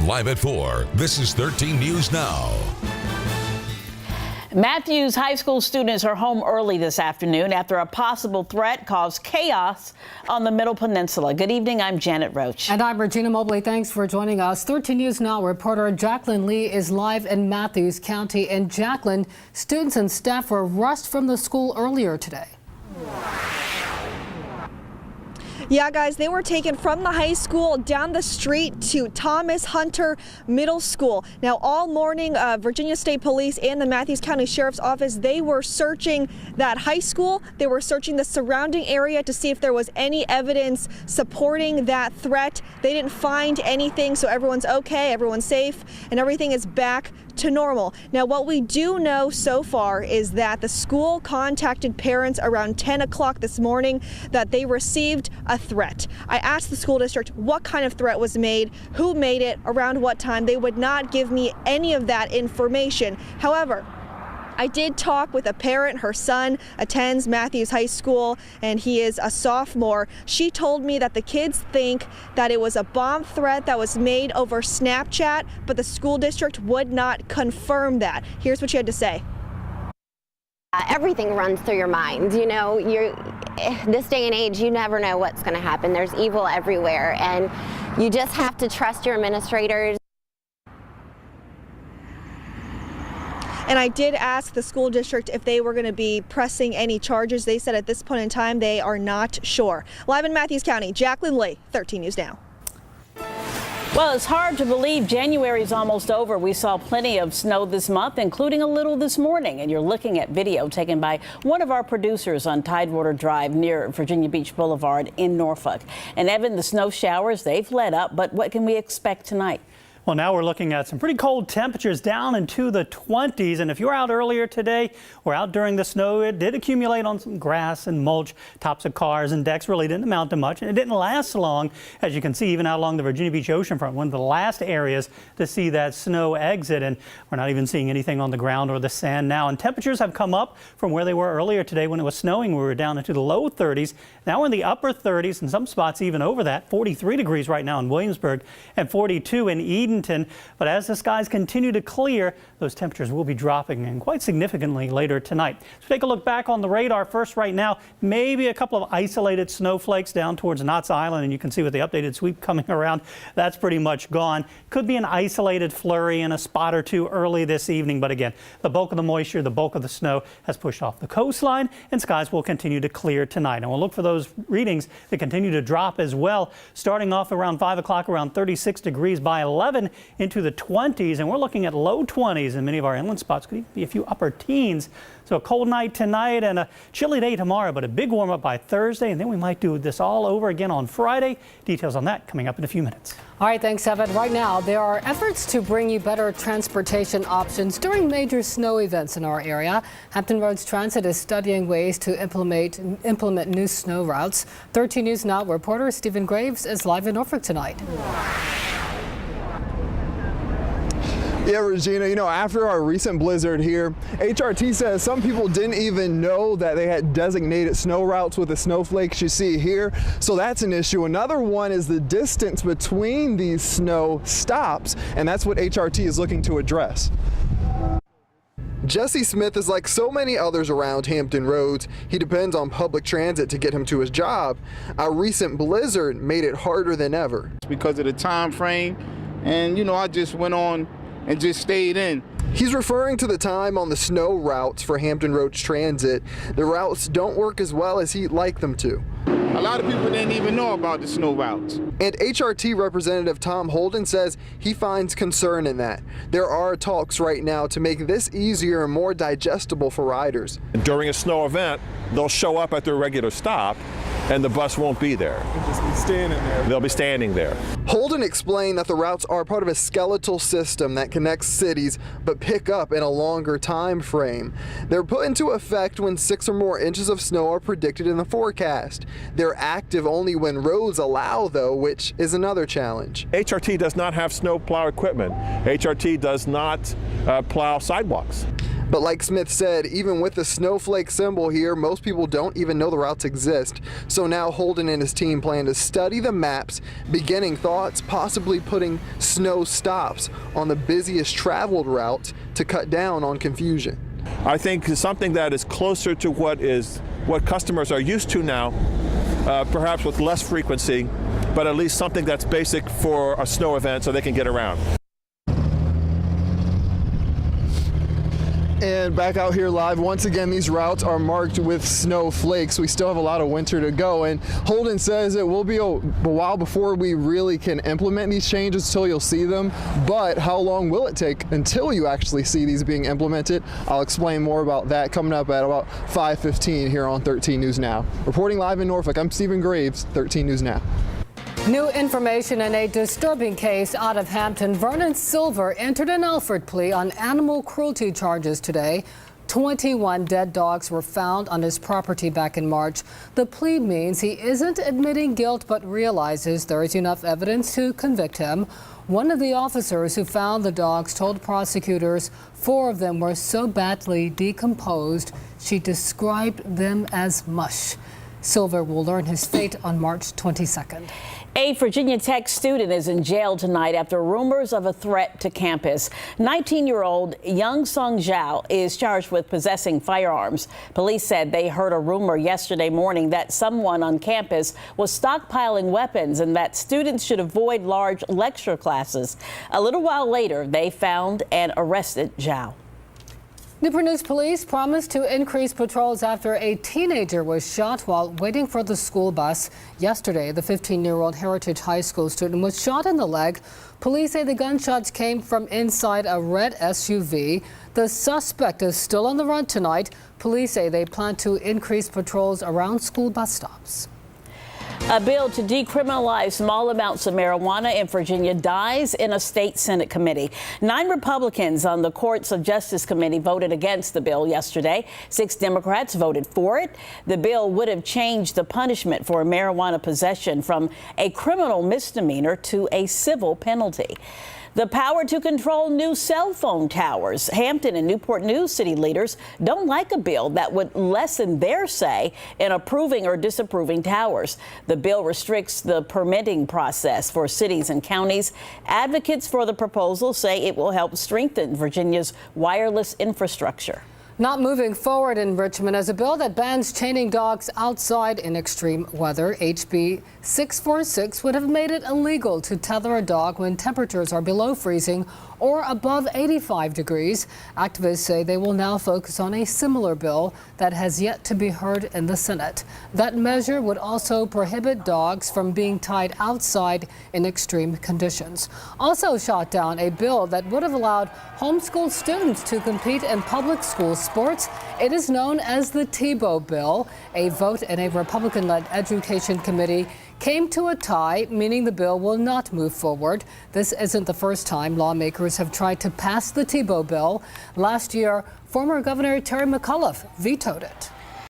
Live at 4, this is 13 News Now. Matthews High School students are home early this afternoon after a possible threat caused chaos on the Middle Peninsula. Good evening, I'm Janet Roach. And I'm Regina Mobley. Thanks for joining us. 13 News Now reporter Jacqueline Lee is live in Matthews County. And Jacqueline, students and staff were rushed from the school earlier today. Yeah, guys, they were taken from the high school down the street to Thomas Hunter Middle School. Now, all morning, Virginia State Police and the Matthews County Sheriff's Office, they were searching that high school. They were searching the surrounding area to see if there was any evidence supporting that threat. They didn't find anything, so everyone's okay, everyone's safe, and everything is back to normal. Now, what we do know so far is that the school contacted parents around 10 o'clock this morning that they received a threat. I asked the school district what kind of threat was made, who made it, around what time. They would not give me any of that information. However, I did talk with a parent. Her son attends Matthews High School and he is a sophomore. She told me that the kids think that it was a bomb threat that was made over Snapchat, but the school district would not confirm that. Here's what she had to say. Everything runs through your mind. You know, this day and age, you never know what's going to happen. There's evil everywhere, and you just have to trust your administrators. And I did ask the school district if they were going to be pressing any charges. They said at this point in time they are not sure. Live in Matthews County, Jacqueline Lee, 13 News Now. Well, it's hard to believe January is almost over. We saw plenty of snow this month, including a little this morning. And you're looking at video taken by one of our producers on Tidewater Drive near Virginia Beach Boulevard in Norfolk. And Evan, the snow showers, they've let up. But what can we expect tonight? Well, now we're looking at some pretty cold temperatures down into the 20s. And if you were out earlier today or out during the snow, it did accumulate on some grass and mulch, tops of cars and decks. Really didn't amount to much. And it didn't last long, as you can see, even out along the Virginia Beach oceanfront, one of the last areas to see that snow exit. And we're not even seeing anything on the ground or the sand now. And temperatures have come up from where they were earlier today when it was snowing. We were down into the low 30s. Now we're in the upper 30s, in some spots even over that. 43 degrees right now in Williamsburg and 42 in Eden. But as the skies continue to clear, those temperatures will be dropping and quite significantly later tonight. So take a look back on the radar first right now. Maybe a couple of isolated snowflakes down towards Knott's Island, and you can see with the updated sweep coming around, that's pretty much gone. Could be an isolated flurry and a spot or two early this evening, but again, the bulk of the moisture, the bulk of the snow has pushed off the coastline, and skies will continue to clear tonight. And we'll look for those readings that continue to drop as well, starting off around 5 o'clock, around 36 degrees by 11 into the 20s, and we're looking at low 20s in many of our inland spots. Could even be a few upper teens. So a cold night tonight and a chilly day tomorrow, but a big warm up by Thursday, and then we might do this all over again on Friday. Details on that coming up in a few minutes. All right, thanks, Evan. Right now, there are efforts to bring you better transportation options during major snow events in our area. Hampton Roads Transit is studying ways to implement new snow routes. 13 News Now reporter Stephen Graves is live in Norfolk tonight. Yeah, Regina, you know, after our recent blizzard here, HRT says some people didn't even know that they had designated snow routes with the snowflakes you see here. So that's an issue. Another one is the distance between these snow stops, and that's what HRT is looking to address. Jesse Smith is like so many others around Hampton Roads. He depends on public transit to get him to his job. A recent blizzard made it harder than ever. Because of the time frame, and you know, I just went on and just stayed in. He's referring to the time on the snow routes for Hampton Roads Transit. The routes don't work as well as he'd like them to. A lot of people didn't even know about the snow routes. And HRT Representative Tom Holden says he finds concern in that. There are talks right now to make this easier and more digestible for riders. During a snow event, they'll show up at their regular stop and the bus won't be there. They'll just be standing there. They'll be standing there. Holden explained that the routes are part of a skeletal system that connects cities but pick up in a longer time frame. They're put into effect when 6 or more inches of snow are predicted in the forecast. They're active only when roads allow, though, which is another challenge. HRT does not have snow plow equipment. HRT does not plow sidewalks. But like Smith said, even with the snowflake symbol here, most people don't even know the routes exist. So now Holden and his team plan to study the maps, beginning thoughts, possibly putting snow stops on the busiest traveled routes to cut down on confusion. I think something that is closer to what customers are used to now, perhaps with less frequency, but at least something that's basic for a snow event so they can get around. And back out here live, once again, these routes are marked with snowflakes. We still have a lot of winter to go, and Holden says it will be a while before we really can implement these changes till you'll see them. But how long will it take until you actually see these being implemented? I'll explain more about that coming up at about 5:15 here on 13 News Now. Reporting live in Norfolk, I'm Stephen Graves, 13 News Now. New information in a disturbing case out of Hampton. Vernon Silver entered an Alford plea on animal cruelty charges today. 21 dead dogs were found on his property back in March. The plea means he isn't admitting guilt but realizes there is enough evidence to convict him. One of the officers who found the dogs told prosecutors 4 of them were so badly decomposed she described them as mush. Silver will learn his fate on March 22nd. A Virginia Tech student is in jail tonight after rumors of a threat to campus. 19-year-old Young Sung Zhao is charged with possessing firearms. Police said they heard a rumor yesterday morning that someone on campus was stockpiling weapons and that students should avoid large lecture classes. A little while later, they found and arrested Zhao. Newport News police promised to increase patrols after a teenager was shot while waiting for the school bus. Yesterday, the 15-year-old Heritage High School student was shot in the leg. Police say the gunshots came from inside a red SUV. The suspect is still on the run tonight. Police say they plan to increase patrols around school bus stops. A bill to decriminalize small amounts of marijuana in Virginia dies in a state Senate committee. 9 Republicans on the Courts of Justice Committee voted against the bill yesterday. 6 Democrats voted for it. The bill would have changed the punishment for marijuana possession from a criminal misdemeanor to a civil penalty. The power to control new cell phone towers. Hampton and Newport News city leaders don't like a bill that would lessen their say in approving or disapproving towers. The bill restricts the permitting process for cities and counties. Advocates for the proposal say it will help strengthen Virginia's wireless infrastructure. Not moving forward in Richmond is a bill that bans chaining dogs outside in extreme weather. HB 646 would have made it illegal to tether a dog when temperatures are below freezing or above 85 degrees. Activists say they will now focus on a similar bill that has yet to be heard in the Senate. That measure would also prohibit dogs from being tied outside in extreme conditions. Also shot down a bill that would have allowed homeschool students to compete in public school sports. It is known as the Tebow bill. A vote in a Republican-led education committee came to a tie, meaning the bill will not move forward. This isn't the first time lawmakers have tried to pass the Tebow bill. Last year, former Governor Terry McAuliffe vetoed it.